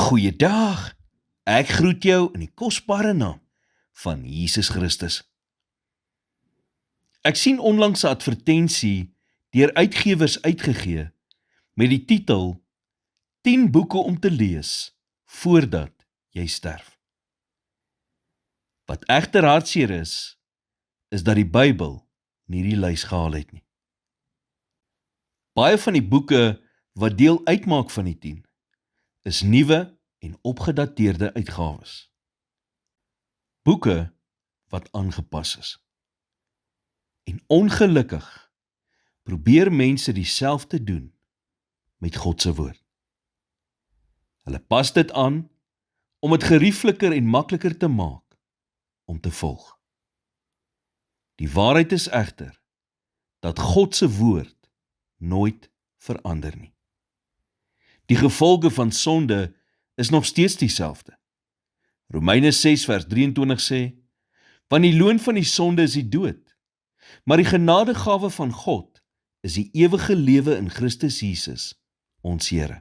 Goeiedag, ek groet jou in die kosbare naam van Jesus Christus. Ek sien onlangs 'n advertensie deur uitgewers uitgegee met die titel 10 boeke om te lees voordat jy sterf. Wat egter hartseer is dat die Bybel nie die lys gehaal het nie. Baie van die boeke wat deel uitmaak van die 10 is nuwe en opgedateerde uitgawes. Boeke wat aangepas is. En ongelukkig probeer mense dieselfde doen met God se woord. Hulle pas dit aan om dit geriefliker en makliker te maak om te volg. Die waarheid is egter dat God se woord nooit verander nie. Die gevolge van sonde is nog steeds dieselfde. Romeine 6 vers 23 sê, want die loon van die sonde is die dood, maar die genadegawe van God is die ewige lewe in Christus Jesus, ons Here.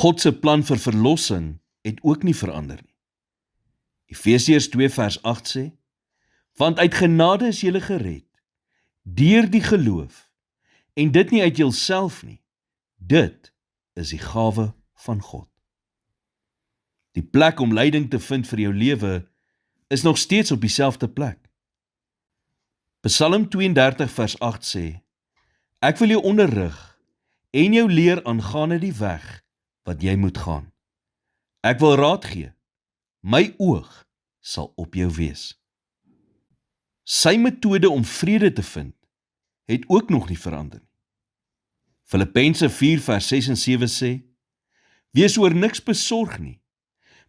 God se plan vir verlossing het ook nie verander nie. Efesiërs 2 vers 8 sê, want uit genade is julle gered, deur die geloof, en dit nie uit julself nie, dit is die gawe van God. Die plek om leiding te vind vir jou lewe is nog steeds op dieselfde plek. Psalm 32 vers 8 sê, ek wil jou onderrig en jou leer aangaande die weg wat jy moet gaan. Ek wil raad gee, my oog sal op jou wees. Sy metode om vrede te vind, het ook nog nie verander nie. Filippense 4 vers 6 en 7 sê, wees oor niks besorg nie,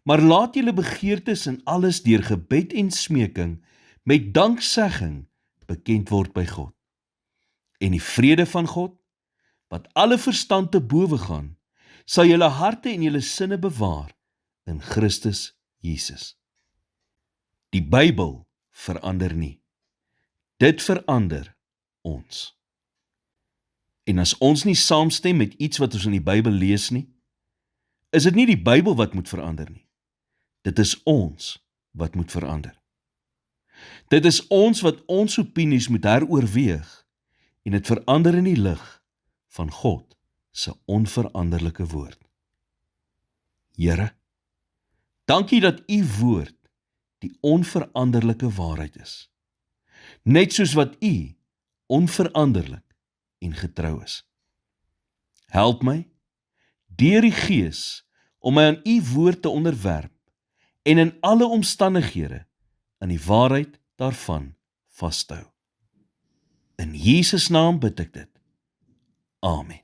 maar laat julle begeertes in alles deur gebed en smeking met danksegging bekend word by God. En die vrede van God, wat alle verstand te bowe gaan, sal julle harte en julle sinne bewaar in Christus Jesus. Die Bybel verander nie. Dit verander ons. En as ons nie saamstem met iets wat ons in die Bybel lees nie, is dit nie die Bybel wat moet verander nie. Dit is ons wat moet verander. Dit is ons wat ons opinies moet heroorweeg en dit verander in die lig van God se onveranderlike woord. Here, dankie dat u woord die onveranderlike waarheid is. Net soos wat u onveranderlik en getrou is. Help my, deur die Gees, om my aan u woord te onderwerp en in alle omstandighede aan die waarheid daarvan vas te hou. In Jesus naam bid ek dit. Amen.